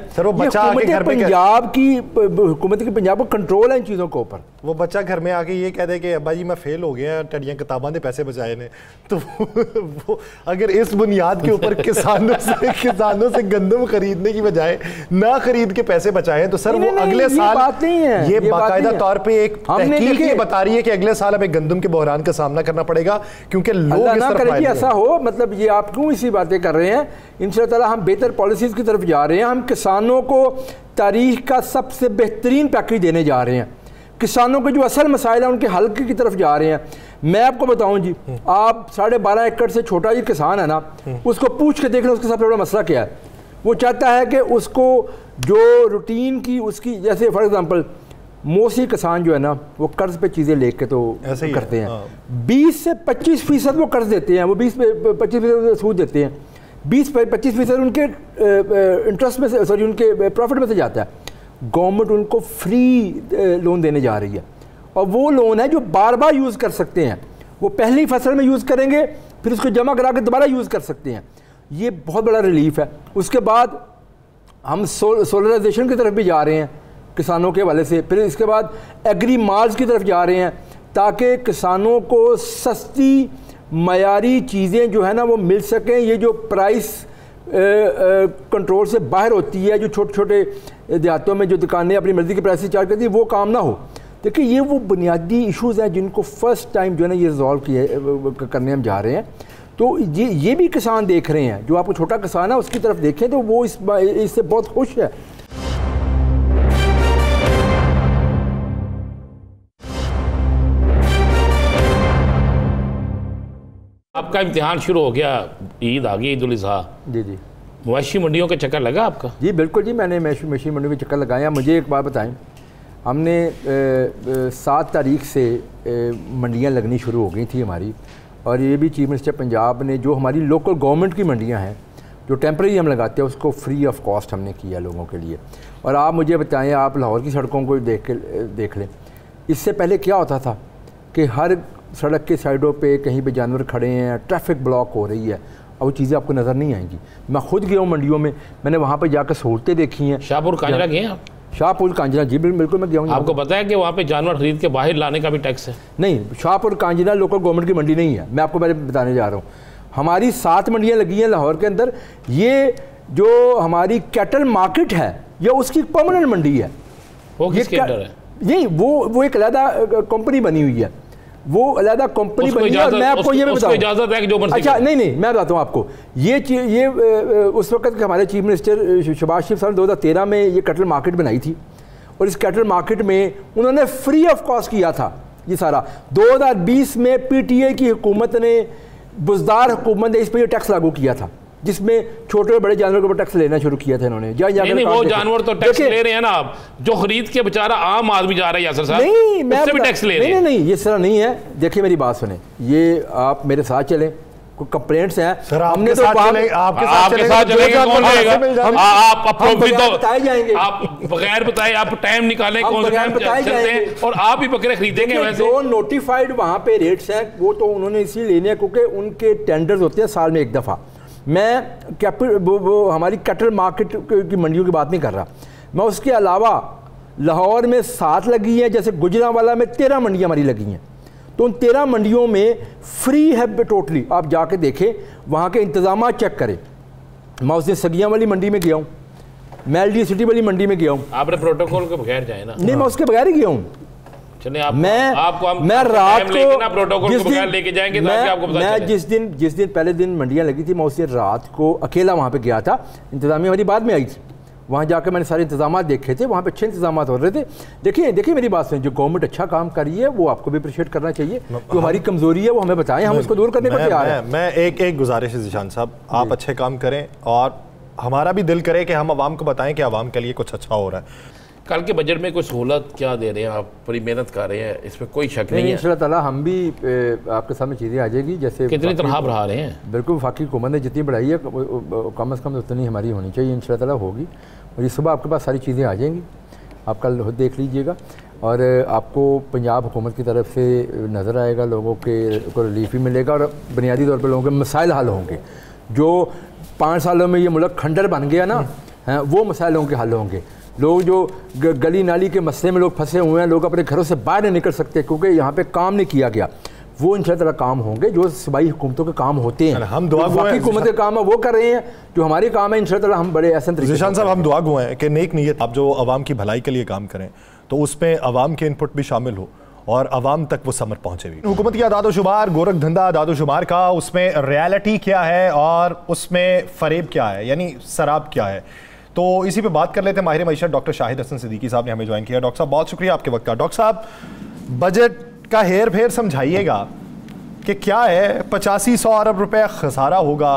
पंजाब की हुकूमत की, पंजाब को कंट्रोल है इन चीज़ों के ऊपर। वो बच्चा घर में आके ये कह दे कि अब्बा जी मैं फेल हो गया, टड़ियाँ किताबों ने पैसे बचाए ने, तो वो अगर इस बुनियाद के ऊपर किसानों से गंदम खरीदने की बजाय ना खरीद के पैसे बचाए, तो सर वो अगले साल बात नहीं है, ये बाकायदा तौर पे एक तहकीक ये बता रही है कि अगले साल हमें गंदम के बहरान का सामना करना पड़ेगा, क्योंकि लोग ना करे कि ऐसा हो। मतलब ये आप क्यों इसी बातें कर रहे हैं? इंशाअल्लाह हम बेहतर पॉलिसीज़ की तरफ जा रहे हैं। हम किसानों को तारीख का सबसे बेहतरीन पैकेज देने जा रहे हैं। किसानों के जो असल मसाइल हैं उनके हल की तरफ जा रहे हैं। मैं आपको बताऊं जी, आप 12.5 एकड़ से छोटा जी किसान है ना, उसको पूछ के देख लें उसका सबसे बड़ा मसला क्या है। वो चाहता है कि उसको जो रूटीन की उसकी, जैसे फॉर एग्जांपल मोसी किसान जो है ना वो कर्ज पे चीज़ें लेके तो करते हैं, 20 से 25% वो कर्ज देते हैं, वो 20-25% सूद देते हैं, 20-25% उनके इंटरेस्ट में से, सॉरी उनके प्रॉफिट में से जाता है। गवर्नमेंट उनको फ्री लोन देने जा रही है, और वो लोन है जो बार बार यूज़ कर सकते हैं। वो पहली फसल में यूज़ करेंगे, फिर उसको जमा करा के दोबारा यूज़ कर सकते हैं। ये बहुत बड़ा रिलीफ है। उसके बाद हम सोलराइजेशन की तरफ भी जा रहे हैं किसानों के हवाले से। फिर इसके बाद एग्री माल्स की तरफ जा रहे हैं, ताकि किसानों को सस्ती मयारी चीज़ें जो है ना वो मिल सकें। ये जो प्राइस कंट्रोल से बाहर होती है, जो छोटे छोटे देहातों में जो दुकानें अपनी मर्ज़ी के प्राइस से चार्ज करती है, वो काम ना हो। देखिए ये वो बुनियादी इश्यूज़ हैं जिनको फर्स्ट टाइम जो है ना ये रिजॉल्व करने हम जा रहे हैं। तो ये भी किसान देख रहे हैं, जो आपको छोटा किसान है उसकी तरफ देखें तो वो इससे बहुत खुश है। आपका इम्तिहान शुरू हो गया, ईद आ गई, ईद उल अज़हा। जी जी। मवेशी मंडियों के चक्कर लगा आपका? जी बिल्कुल जी, मैंने मवेशी मंडियों के चक्कर लगाया। मुझे एक बात बताएं, हमने 7 तारीख से मंडियां लगनी शुरू हो गई थी हमारी, और ये भी चीफ मिनिस्टर पंजाब ने जो हमारी लोकल गवर्नमेंट की मंडियां हैं जो टेम्प्रेरी हम लगाते हैं उसको फ्री ऑफ कॉस्ट हमने किया लोगों के लिए। और आप मुझे बताएं, आप लाहौर की सड़कों को देख लें, इससे पहले क्या होता था कि हर सड़क के साइडों पे कहीं पे जानवर खड़े हैं, ट्रैफिक ब्लॉक हो रही है, अब वो चीज़ें आपको नज़र नहीं आएंगी। मैं खुद गया हूँ मंडियों में, मैंने वहाँ पे जाकर सहूलतें देखी हैं। शाहपुर कांजरा गए आप? शाहपुर कांजरा जी बिल्कुल मैं गया हूँ। आपको पता है कि वहाँ पे जानवर खरीद के बाहर लाने का भी टैक्स है? नहीं, शाहपुर कांजरा लोकल गवर्नमेंट की मंडी नहीं है, मैं आपको बताने जा रहा हूँ। हमारी 7 मंडियाँ लगी हैं लाहौर के अंदर। ये जो हमारी कैटल मार्केट है या उसकी परमानेंट मंडी है। वो किसके अंदर है? यही वो एक अलहदा कंपनी बनी हुई है, वो अलहदा कंपनी बनी है। और मैं आपको ये बताऊं, इजाजत है कि जो अच्छा नहीं मैं बताता हूँ आपको, ये उस वक्त के हमारे चीफ मिनिस्टर शहबाज शरीफ साहब ने 2013 में ये कैटल मार्केट बनाई थी, और इस कैटल मार्केट में उन्होंने फ्री ऑफ कॉस्ट किया था ये सारा। 2020 में पीटीआई की हुकूमत ने, बुजदार हुकूमत ने इस पर टैक्स लागू किया था, जिसमें छोटे और बड़े जानवर के ऊपर टैक्स लेना शुरू किया था इन्होंने। नहीं, वो जानवर तो टैक्स ले रहे हैं ना आप, जो खरीद के बेचारा आम आदमी जा रहा है यासर साहब, नहीं मैं उससे भी टैक्स ले रहे हैं। नहीं ये तरह नहीं है। देखिए मेरी बात सुने, ये आप मेरे साथ चलें, कोई कंप्लेंट्स हैं सर, हमने तो आपके साथ चलेंगे, कौन लेगा? आप बताए जाएंगे, आप बगैर बताए आप टाइम निकालें कौन सा टाइम चलते हैं, और आप ही बकरे खरीदेंगे। वैसे जो नोटिफाइड वहाँ पे रेट्स हैं वो तो उन्होंने इसलिए लेने हैं क्योंकि उनके टेंडर्स होते हैं साल में एक दफ़ा। मैं वो हमारी कैटल मार्केट की मंडियों की बात नहीं कर रहा, मैं उसके अलावा लाहौर में 7 लगी हैं, जैसे गुजरांवाला में 13 मंडियाँ हमारी लगी हैं। तो उन 13 मंडियों में फ्री है टोटली, आप जाके देखें, वहाँ के इंतजाम चेक करें। मैं उस दिन सगियाँ वाली मंडी में गया हूँ, मैं एलडी सिटी वाली मंडी में गया हूँ। आपने प्रोटोकॉल के बगैर जाए ना? नहीं, मैं उसके बगैर ही गया हूँ। मैं रात को लेके जाएंगे ताकि आपको पता चले। जिस दिन पहले दिन मंडियाँ लगी थी, मैं उस दिन रात को अकेला वहाँ पे गया था, इंतजामिया हमारी बाद में आई थी। वहाँ जाकर मैंने सारे इंतजाम देखे थे, वहाँ पे अच्छे इंतजाम हो रहे थे। देखिए मेरी बात सुनिए, जो गवर्नमेंट अच्छा काम कर रही है वो आपको भी अप्रिशिएट करना चाहिए। जो हमारी कमजोरी है वो हमें बताएं, हम उसको दूर करने को तैयार हैं। मैं एक गुजारिश है जीशान साहब, आप अच्छे काम करें और हमारा भी दिल करे कि हम आवाम को बताएं कि आवाम के लिए कुछ अच्छा हो रहा है। कल के बजट में कोई सहूलत क्या दे रहे हैं आप? बड़ी मेहनत कर रहे हैं, इसमें कोई शक नहीं है। इंशाअल्लाह ताला हम भी आपके सामने चीज़ें आ जाएगी। जैसे कितनी तरह बढ़ा रहे हैं? बिल्कुल, वफाकी हुकूमत ने जितनी बढ़ाई है कम अज़ कम उतनी हमारी होनी चाहिए, इंशाअल्लाह ताला होगी। और ये सुबह आपके पास सारी चीज़ें आ जाएंगी, आप कल देख लीजिएगा। और आपको पंजाब हुकूमत की तरफ से नज़र आएगा, लोगों को रिलीफ भी मिलेगा, और बुनियादी तौर पर लोगों के मसाइल हल होंगे। जो 5 सालों में ये मुल्क खंडर बन गया ना, वो मसाइलों के हल होंगे। लोग जो गली नाली के मसले में लोग फंसे हुए हैं, लोग अपने घरों से बाहर नहीं निकल सकते क्योंकि यहाँ पे काम नहीं किया गया, वो इंशाअल्लाह काम होंगे जो सूबाई हुकूमतों के काम होते हैं। हम दुआ हुकूमत के काम है वो कर रहे हैं, जो हमारे काम है इंशाअल्लाह हम बड़े ऐसे तरीके से साहब हम दुआ गो हैं कि नेक नीयत आप जो आवाम की भलाई के लिए काम करें तो उसमें आवाम के इनपुट भी शामिल हो और आवाम तक वो समर पहुंचे भी। हुकूमत की दादोशुमार, गोरख धंधा दादोशुमार का, उसमें रियलिटी क्या है और उसमें फरेब क्या है, यानी शराब क्या है, तो इसी पे बात कर लेते हैं। माहिर मईशत डॉक्टर शाहिद हसन सिद्दीकी साहब ने हमें ज्वाइन किया। डॉक्टर साहब बहुत शुक्रिया आपके वक्त का। डॉक्टर साहब, बजट का हेर फेर समझाइएगा कि क्या है, 8500 अरब रुपए खसारा होगा,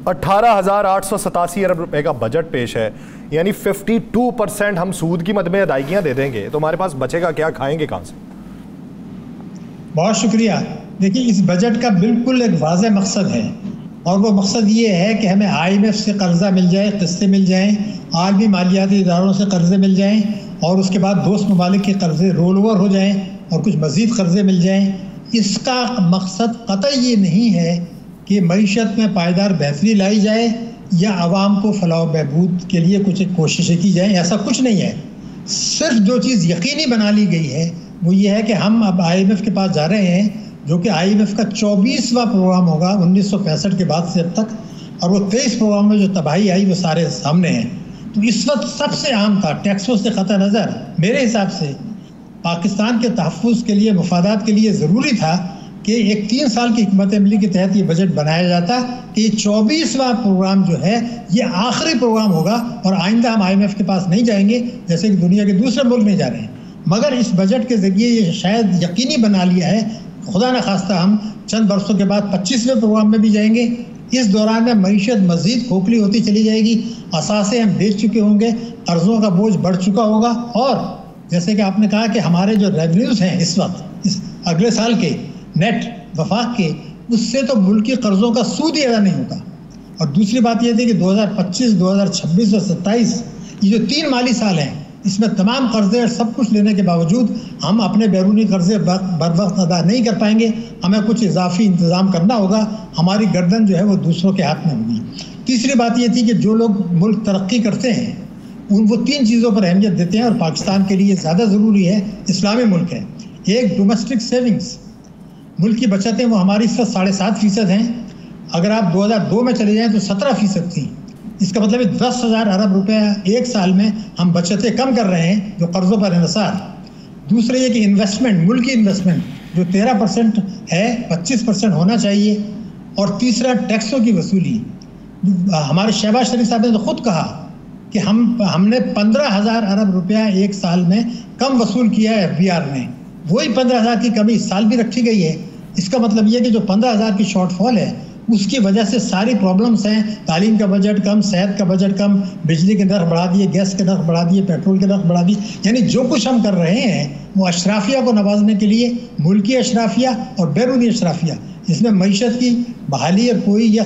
18,887 अरब रुपए का बजट पेश है, यानी 52% हम सूद की मद में अदायगियां दे देंगे, तो हमारे पास बचेगा क्या, खाएंगे कहां से? बहुत शुक्रिया। देखिए, इस बजट का बिल्कुल एक वाज़ेह मकसद है और वो मकसद ये है कि हमें IMF से कर्जा मिल जाए, किस्तें मिल जाएं, आलमी मालियाती इदारों से कर्जे मिल जाएं और उसके बाद दोस्त ममालिक के कर्जे रोल ओवर हो जाएं और कुछ मज़ीद कर्जे मिल जाएं। इसका मकसद कतई ये नहीं है कि मईशत में पायदार बेहतरी लाई जाए या आवाम को फलाह बहबूद के लिए कुछ कोशिशें की जाएँ, ऐसा कुछ नहीं है। सिर्फ जो चीज़ यकीनी बना ली गई है वो ये है कि हम अब IMF के पास जा रहे हैं, जो कि IMF का 24वां प्रोग्राम होगा 1965 के बाद से अब तक, और वो 23 प्रोग्राम में जो तबाही आई वो सारे सामने हैं। तो इस वक्त सबसे अहम था, टैक्सों से क़तई नज़र मेरे हिसाब से पाकिस्तान के तहफ़्फ़ुज़ के लिए, मफादात के लिए ज़रूरी था कि एक 3 साल की हिकमत अमली के तहत ये बजट बनाया जाता कि ये 24वां प्रोग्राम जो है ये आखिरी प्रोग्राम होगा और आइंदा हम IMF के पास नहीं जाएंगे जैसे कि दुनिया के दूसरे मुल्क नहीं जा रहे हैं। मगर इस बजट के ज़रिए ये शायद यकीनी बना लिया है, खुदा न खास्ता हम चंद बरसों के बाद 25वें प्रोग्राम में भी जाएंगे। इस दौरान में मईशत मज़ीद खोखली होती चली जाएगी, असासे हम बेच चुके होंगे, कर्ज़ों का बोझ बढ़ चुका होगा और जैसे कि आपने कहा कि हमारे जो रेवेन्यूज़ हैं इस वक्त, इस अगले साल के नेट वफाक के, उससे तो मुल्की कर्ज़ों का सूद ही अदा नहीं होता। और दूसरी बात यह थी कि 2025, 2026 और 27 ये जो 3 माली साल हैं, इसमें तमाम कर्जे और सब कुछ लेने के बावजूद हम अपने बैरूनी कर्जे बर वक्त अदा नहीं कर पाएंगे। हमें कुछ इजाफी इंतज़ाम करना होगा, हमारी गर्दन जो है वो दूसरों के हाथ में होगी। तीसरी बात ये थी कि जो लोग मुल्क तरक्की करते हैं वो 3 चीज़ों पर अहमियत देते हैं और पाकिस्तान के लिए ज़्यादा ज़रूरी है, इस्लामी मुल्क है। एक, डोमेस्टिक सेविंग्स, मुल्क की बचतें वो हमारी इस वक्त 7.5% हैं। अगर आप 2002 में चले जाएँ तो 17% थी। इसका मतलब है 10,000 अरब रुपए एक साल में हम बचतें कम कर रहे हैं जो कर्ज़ों पर इन्हिसार। दूसरे ये कि इन्वेस्टमेंट, मुल्की इन्वेस्टमेंट जो 13% है 25% होना चाहिए। और तीसरा, टैक्सों की वसूली। हमारे शहबाज शरीफ साहब ने तो खुद कहा कि हमने 15,000 अरब रुपया एक साल में कम वसूल किया है FBR ने, वही 15,000 की कमी इस साल भी रखी गई है। इसका मतलब ये कि जो 15,000 की शॉर्टफॉल है उसकी वजह से सारी प्रॉब्लम्स हैं। तालीम का बजट कम, सेहत का बजट कम, बिजली के नर्ख बढ़ा दिए, गैस के नर्ख बढ़ा दिए, पेट्रोल के नर्ख बढ़ा दिए। यानी जो कुछ हम कर रहे हैं वो अशराफिया को नवाजने के लिए, मुल्की अशराफिया और बैरूनी अशराफिया, इसमें मईशत की बहाली और कोई जो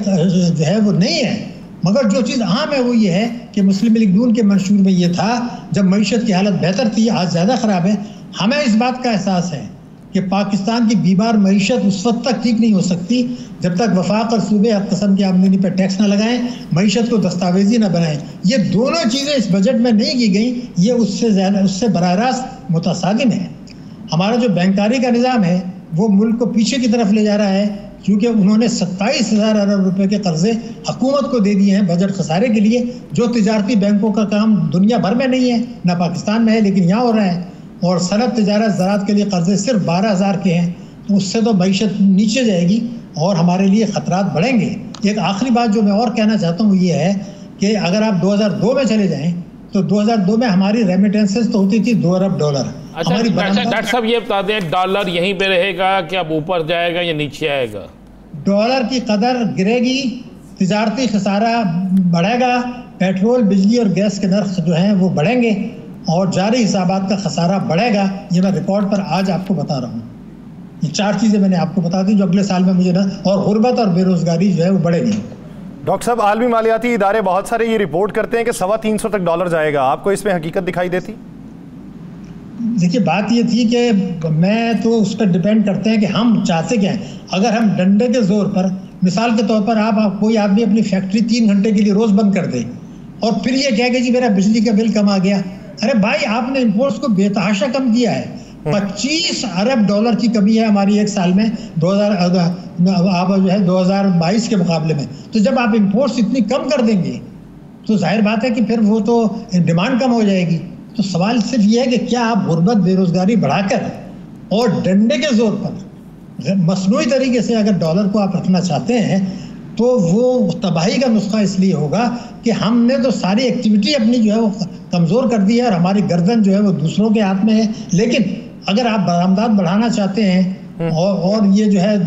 है वो नहीं है। मगर जो चीज़ अहम है वो ये है कि मुस्लिम लीग नून के मंशूर में ये था, जब मईशत की हालत बेहतर थी, आज ज़्यादा ख़राब है। हमें इस बात का एहसास है कि पाकिस्तान की बीमार मईशत उस वक्त तक ठीक नहीं हो सकती जब तक वफाक और सूबे हर किस्म की आमदनी पर टैक्स ना लगाएं, मईशत को दस्तावेजी ना बनाएं। ये दोनों चीज़ें इस बजट में नहीं की गई, ये उससे बराह रास्त मुतसादिम है। हमारा जो बैंकारी का निज़ाम है वो मुल्क को पीछे की तरफ ले जा रहा है, क्योंकि उन्होंने 27,000 अरब रुपए के कर्जे हुकूमत को दे दिए हैं बजट खसारे के लिए, जो तिजारती बैंकों का काम दुनिया भर में नहीं है, ना पाकिस्तान में है लेकिन यहाँ हो रहा है। और सनत, तिजारत, ज़राअत के लिए कर्जे सिर्फ 12,000 के हैं, तो उससे तो मईशत नीचे जाएगी और हमारे लिए ख़तरात बढ़ेंगे। एक आखिरी बात जो मैं और कहना चाहता हूँ वो ये है कि अगर आप 2002 में चले जाएँ तो 2002 में हमारी रेमिटेंसेस तो होती थी $2 अरब। अच्छा डॉक्टर साहब ये बता दें, डॉलर यहीं पे रहेगा कि अब ऊपर जाएगा या नीचे आएगा? डॉलर की कदर गिरेगी, तिजारती खसारा बढ़ेगा, पेट्रोल, बिजली और गैस के नर्ख जो हैं वो बढ़ेंगे और जारी हिसाबात का खसारा बढ़ेगा। ये मैं रिकॉर्ड पर आज आपको बता रहा हूँ। ये 4 चीज़ें मैंने आपको बता दी जो अगले साल में मुझे ना, और गुर्बत और बेरोज़गारी जो है वो बढ़ेगी। डॉक्टर साहब, आलमी मालियाती इदारे बहुत सारे ये रिपोर्ट करते हैं कि 325 तक डॉलर जाएगा, आपको इसमें हकीकत दिखाई देती? देखिए, बात ये थी कि मैं तो उस पर डिपेंड करते हैं कि हम चाहते क्या हैं। अगर हम डंडे के ज़ोर पर, मिसाल के तौर पर आप कोई आदमी अपनी फैक्ट्री 3 घंटे के लिए रोज़ बंद कर दे और फिर ये कहे कि जी मेरा बिजली का बिल कम आ गया। अरे भाई, आपने इम्पोर्ट्स को बेतहाशा कम किया है। 25 अरब डॉलर की कमी है हमारी एक साल में 2022 के मुकाबले में। तो जब आप इम्पोर्ट्स इतनी कम कर देंगे तो जाहिर बात है कि फिर वो तो डिमांड कम हो जाएगी। तो सवाल सिर्फ ये है कि क्या आप गुर्बत, बेरोज़गारी बढ़ाकर और डंडे के ज़ोर पर मसनूई तरीके से अगर डॉलर को आप रखना चाहते हैं तो वो तबाही का नुस्खा इसलिए होगा कि हमने तो सारी एक्टिविटी अपनी जो है वो कमज़ोर कर दी है और हमारी गर्दन जो है वो दूसरों के हाथ में है। लेकिन अगर आप बरामदात बढ़ाना चाहते हैं और ये जो है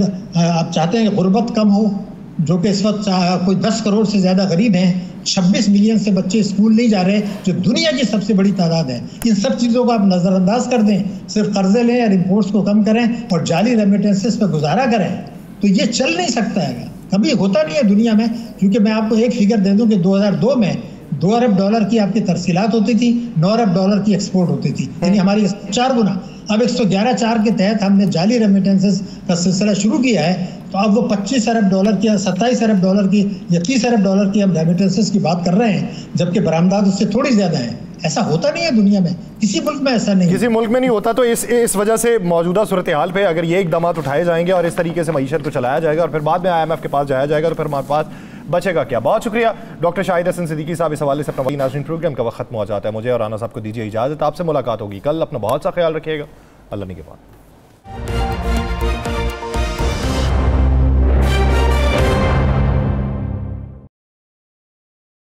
आप चाहते हैं कि गुर्बत कम हो, जो कि इस वक्त कोई 10 करोड़ से ज़्यादा गरीब हैं, 26 मिलियन से बच्चे स्कूल नहीं जा रहे, जो दुनिया की सबसे बड़ी तादाद है। इन सब चीज़ों को आप नज़रअंदाज कर दें, सिर्फ कर्जे लें और इम्पोर्ट्स को कम करें और जाली रेमिटेंसेस पर गुजारा करें, तो ये चल नहीं सकता है। कभी होता नहीं है दुनिया में। क्योंकि मैं आपको एक फिगर दे दूं कि 2002 में $2 अरब की आपकी तरसीलात होती थी, $9 अरब की एक्सपोर्ट होती थी, यानी हमारी 4 गुना। अब 111(4) के तहत हमने जाली रेमिटेंसेस का सिलसिला शुरू किया है, तो अब वो $25 अरब की या $27 अरब की या $30 अरब की हम रेमिटेंसेस की बात कर रहे हैं, जबकि बरामदात उससे थोड़ी ज़्यादा है। ऐसा होता नहीं है दुनिया में, किसी मुल्क में ऐसा नहीं, किसी मुल्क में नहीं होता। तो इस वजह से मौजूदा सूरत हाल पे अगर ये इकदाम उठाए जाएंगे और इस तरीके से मईशत को चलाया जाएगा और फिर बाद में IMF के पास जाया जाएगा, तो फिर हमारे पास बचेगा क्या। बहुत शुक्रिया डॉक्टर शाहिद हसन सिद्दीकी साहब। इस हवाले से अपना नाज़रीन प्रोग्राम का वक्त खत्म हो जाता है। मुझे और राना साहब को दीजिए इजाज़त। आपसे मुलाकात होगी कल। अपना बहुत सा ख्याल रखिएगा। अल्लाह ने के बाद।